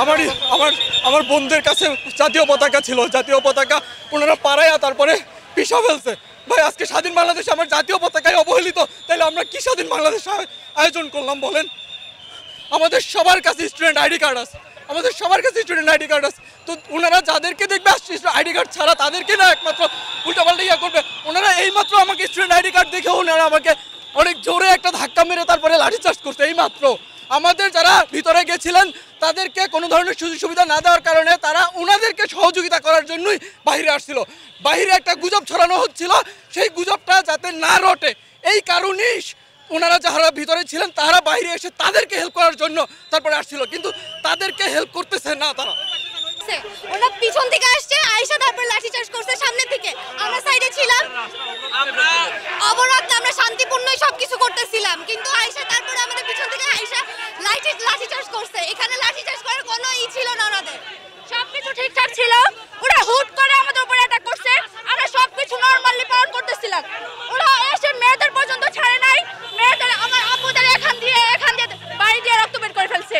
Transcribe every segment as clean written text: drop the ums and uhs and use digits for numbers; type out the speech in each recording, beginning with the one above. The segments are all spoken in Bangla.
আমারই আমার আমার বন্ধুদের কাছে জাতীয় পতাকা ছিল, জাতীয় পতাকা ওনারা পাড়ায়া তারপরে পিষা ফেলছে। ভাই আজকে স্বাধীন বাংলাদেশে আমার জাতীয় পতাকায় অবহেলিত, তাহলে আমরা কি স্বাধীন বাংলাদেশ আয়োজন করলাম বলেন? আমাদের সবার কাছে স্টুডেন্ট আইডি কার্ড আছে, আমাদের সবার কাছে স্টুডেন্ট আইডি কার্ড আছে, তো ওনারা যাদেরকে দেখবে আইডি কার্ড ছাড়া তাদেরকে না একমাত্র উল্টাপাল্টা ইয়া করবে। ওনারা এইমাত্র আমাকে স্টুডেন্ট আইডি কার্ড দেখে ওনারা আমাকে অনেক জোরে একটা ধাক্কা মেরে তারপরে লাঠিচার্জ করছে। এইমাত্র আমাদের যারা ভিতরে গেছিলেন তাদেরকে কোনো ধরনের সুযোগ সুবিধা না দেওয়ার কারণে তারা ওনাদেরকে সহযোগিতা করার জন্যই বাইরে আসছিল। বাইরে একটা গুজব ছড়ানো হচ্ছিল, সেই গুজবটা যাতে না রটে এই কারণেই ওনারা যারা ভিতরে ছিলেন তারা বাইরে এসে তাদেরকে হেল্প করার জন্য তারপরে আসছিল, কিন্তু তাদেরকে হেল্প করতেছে না তারা। ওরা পিছন থেকে আসছে, আয়েশা তারপর লাঠিচার্জ করছে সামনে থেকে, আমরা সাইডে ছিলাম, অবরোধ আমরা শান্তিপূর্ণই সবকিছু করতেছিলাম, কিন্তু আয়েশা তারপরে আমাদের পিছন থেকে আয়েশা লাঠিচার্জ করছে। এখানে লাঠিচার্জ করার কোনো ছিল না, ওনাদের সবকিছু ঠিকঠাক ছিল, ওরা হুট করে আমাদের উপরে অ্যাটাক করছে, আমরা সবকিছু নরমালি পালন করতেছিলাম। ওরা এসে মেয়েদের পর্যন্ত ছাড়ে নাই, মেয়েদের আমার আপুদের এখান দিয়ে বাড়ি দিয়ে রক্ত বের করে ফেলছে।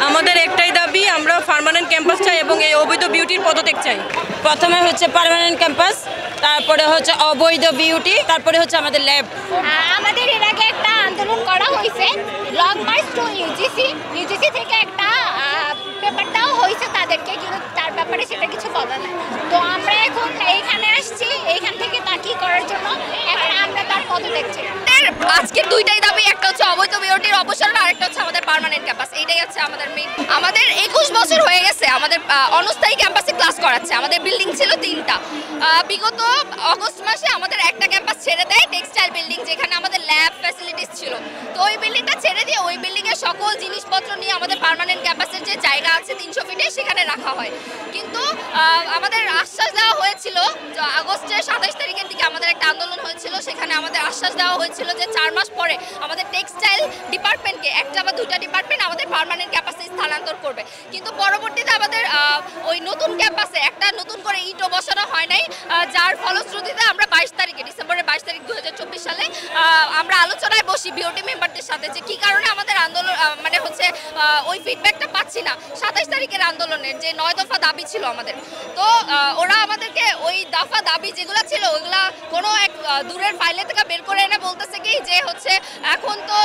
আমাদের একটাই দাবি, আমরা পার্মানেন্ট ক্যাম্পাস চাই এবং এই অবৈধ বিউটির পদত্যাগ চাই। প্রথমে হচ্ছে পার্মানেন্ট ক্যাম্পাস, তারপরে হচ্ছে অবৈধ বিউটি, তারপরে হচ্ছে আমাদের ল্যাব। আমাদের এর আগে একটা আন্দোলন করা হয়েছে, লং মার্চ টু ইউজিসি থেকে একটা পেপারটাও হয়েছে তাদেরকে, কিন্তু তার ব্যাপারে সেটা কিছু বলা নাই। তো আমরা এখন এইখানে আসছি, এইখান থেকে তাকি করার জন্য, এখন আমরা তার পদত্যাগ চাই। আজকের দুইটাই দাবি, একটা হচ্ছে অবৈধ বিউটির অপসারণ, আরেকটা হচ্ছে আমাদের পার্মানেন্ট ক্যাম্পাস। এইটাই হচ্ছে আমাদের মেইন। আমাদের 21 বছর হয়ে গেছে আমাদের অনস্থায়ী ক্যাম্পাসে ক্লাস করাচ্ছে। আমাদের বিল্ডিং ছিল 3টা, বিগত অগস্ট মাসে আমাদের একটা ক্যাম্পাস ছেড়ে দেয়, টেক্সটাইল বিল্ডিং, যেখানে আমাদের ল্যাব ফ্যাসিলিটিস ছিল। তো ওই বিল্ডিংটা ছেড়ে দিয়ে ওই বিল্ডিংয়ের সকল জিনিসপত্র নিয়ে আমাদের পার্মানেন্ট ক্যাম্পাসের যে জায়গা আছে 300 ফিটে, সেখানে রাখা হয়। কিন্তু আমাদের আশ্বাস দেওয়া হয়েছিল, আগস্টের 27 তারিখের দিকে আমাদের একটা আন্দোলন হয়েছিল, সেখানে আমাদের আশ্বাস দেওয়া হয়েছিল যে 4 মাস পরে আমাদের টেক্সটাইল ডিপার্টমেন্টকে, একটা বা দুইটা ডিপার্টমেন্ট আমাদের পার্মানেন্ট ক্যাম্পাসে স্থানান্তর করবে। কিন্তু পরবর্তীতে আমাদের ওই নতুন ক্যাম্পাসে একটা নতুন করে ইটও বসানো হয় নাই, যার ফলশ্রুতিতে আমরা 22 তারিখে, ডিসেম্বরের 22 তারিখ 2024 সালে আমরা আলোচনায় বসি বিওটি মেম্বারদের সাথে যে কী কারণে আমাদের আন্দোলন মানে হচ্ছে ওই ফিডব্যাকটা পাচ্ছি না। 27 তারিখের আন্দোলনের যে 9 দফা দাবি ছিল আমাদের, তো ওরা আমাদেরকে ওই দফা দাবি যেগুলো ছিল ওইগুলা কোনো এক দূরের ফাইলে থেকে বের করে এনে বলতেছে কি যে হচ্ছে এখন তো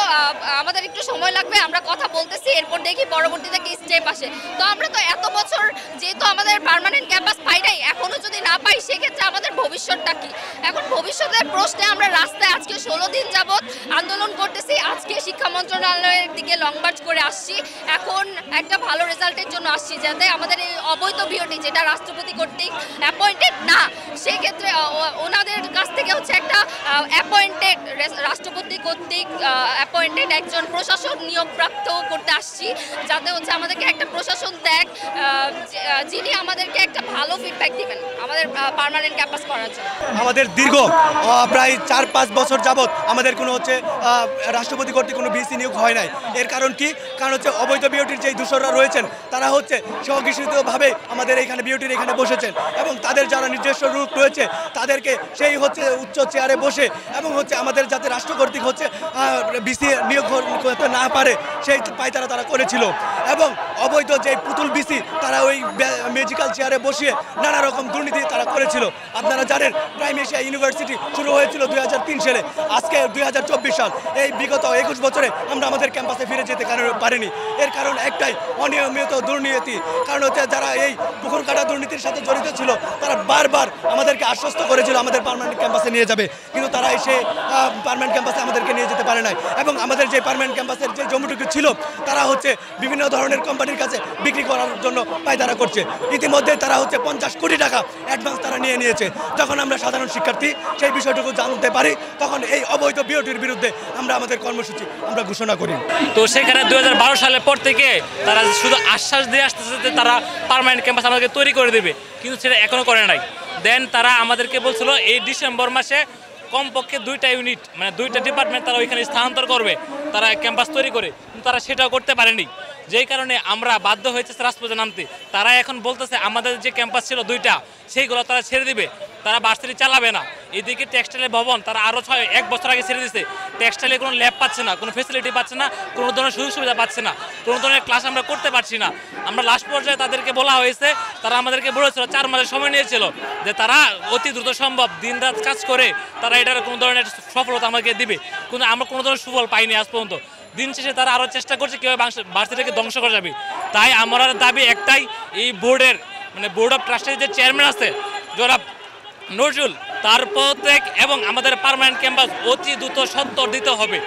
আমাদের একটু সময় লাগবে, আমরা কথা বলতেছি, এরপর দেখি পরবর্তীতে কি স্টেপ আসে। তো আমরা তো এত বছর যেহেতু আমাদের পার্মানেন্ট ক্যাম্পাস পাই নাই, এখনও যদি না পাই সেক্ষেত্রে আমাদের ভবিষ্যৎটা কি? এখন ভবিষ্যতের প্রশ্নে আমরা রাস্তায় আজকে 16 দিন যাবৎ আন্দোলন করতেছি। আজকে শিক্ষা মন্ত্রণালয়ের দিকে লং মার্চ করে আসছি, এখন একটা ভালো রেজাল্টের জন্য আসছি, যাতে আমাদের এই অবৈধ বিওটি, যেটা রাষ্ট্রপতি কর্তৃক অ্যাপয়েন্টেড না, সেক্ষেত্রে ওনাদের কাছ থেকে হচ্ছে একটা অ্যাপয়েন্টেড, রাষ্ট্রপতি কর্তৃক অ্যাপয়েন্টেড একজন প্রশাসক নিয়োগপ্রাপ্ত করতে আসছি, যাতে হচ্ছে আমাদেরকে একটা প্রশাসন দেখ যিনি আমাদেরকে একটা ভালো ফিডব্যাক দিবেন আমাদের পার্মানেন্ট ক্যাম্পাস করার জন্য। আমাদের দীর্ঘ প্রায় 4-5 বছর যাবৎ আমাদের কোনো হচ্ছে রাষ্ট্রপতি কর্তৃক কোনো বিসি নিয়োগ হয় নাই। এর কারণ কি? কারণ হচ্ছে অবৈধ বিওটির যেই দূষররা রয়েছেন তারা হচ্ছে স্বঘোষিতভাবে আমাদের এইখানে বিওটির এখানে বসেছেন, এবং তাদের যারা নিজস্ব রূপ রয়েছে তাদেরকে সেই হচ্ছে উচ্চ চেয়ারে বসে এবং হচ্ছে আমাদের যাতে রাষ্ট্র কর্তৃক হচ্ছে বিসি নিয়োগ করতে না পারে সেই পায়তারা তারা করেছিল। এবং অবৈধ যে পুতুল বিসি তারা ওই ম্যাজিক্যাল চেয়ারে বসিয়ে নানা রকম দুর্নীতি তারা করেছিল। আপনারা জানেন প্রাইম এশিয়া ইউনিভার্সিটি শুরু হয়েছিল 2003 সালে, আজকে 2024 সাল। এই বিগত 21 বছরে আমরা আমাদের ক্যাম্পাসে ফিরে যেতে পারিনি। এর কারণ একটাই, অনিয়মিত দুর্নীতি। কারণ হচ্ছে যারা এই পুকুর কাটা দুর্নীতির সাথে জড়িত ছিল তারা বারবার আমাদেরকে আশ্বস্ত করেছিল আমাদের পার্মানেন্ট ক্যাম্পাসে নিয়ে যাবে, কিন্তু তারা এসে পার্মানেন্ট ক্যাম্পাসে আমাদেরকে নিয়ে যেতে পারে নাই। এবং আমাদের যে পার্মানেন্ট ক্যাম্পাসের যে জমিটুকু ছিল তারা হচ্ছে বিভিন্ন ধরনের কোম্পানির কাছে বিক্রি করার জন্য পায়তারা করছে। ইতিমধ্যে তারা হচ্ছে 50 কোটি টাকা অ্যাডভান্স তারা নিয়ে নিয়েছে। যখন আমরা সাধারণ শিক্ষার্থী সেই বিষয়টুকু জানতে পারি, তখন এই অবৈধ বিওটির বিরুদ্ধে আমরা আমাদের কর্মসূচি আমরা ঘোষণা করি। তো সেখানে 2012 সালের পর থেকে তারা শুধু আশ্বাস দিয়ে আসতেছে যে তারা পার্মানেন্ট ক্যাম্পাস আমাদেরকে তৈরি করে দেবে, কিন্তু সেটা এখনও করে নাই। দেন তারা আমাদেরকে বলছিল এই ডিসেম্বর মাসে কমপক্ষে 2টা ইউনিট মানে 2টা ডিপার্টমেন্ট তারা ওইখানে স্থানান্তর করবে, তারা ক্যাম্পাস তৈরি করে, কিন্তু তারা সেটাও করতে পারেনি। যেই কারণে আমরা বাধ্য হয়েছে রাজপথে নামতে। তারা এখন বলতেছে আমাদের যে ক্যাম্পাস ছিল 2টা সেইগুলো তারা ছেড়ে দিবে, তারা ভার্সিটি চালাবে না। এদিকে টেক্সটাইলের ভবন তারা আরও 1 বছর আগে ছেড়ে দিচ্ছে। টেক্সটাইলে কোনো ল্যাব পাচ্ছে না, কোনো ফেসিলিটি পাচ্ছে না, কোনো ধরনের সুযোগ সুবিধা পাচ্ছে না, কোনো ধরনের ক্লাস আমরা করতে পারছি না। আমরা লাস্ট পর্যায়ে তাদেরকে বলা হয়েছে, তারা আমাদেরকে বলেছিল 4 মাসের সময় নিয়েছিল যে তারা অতি দ্রুত সম্ভব দিন রাত কাজ করে তারা এটার কোনো ধরনের সফলতা আমাকে দিবে, কিন্তু আমরা কোনো ধরনের সুফল পাইনি আজ পর্যন্ত। দিন শেষে তারা আরও চেষ্টা করছে কীভাবে ভার্সিটিকে ধ্বংস করা যাবে। তাই আমার দাবি একটাই, এই বোর্ডের মানে বোর্ড অফ ট্রাস্টের যে চেয়ারম্যান আছে জনাব নজরুল, তার পদত্যাগ এবং আমাদের পার্মানেন্ট ক্যাম্পাস অতি দ্রুত সত্তর দিতে হবে।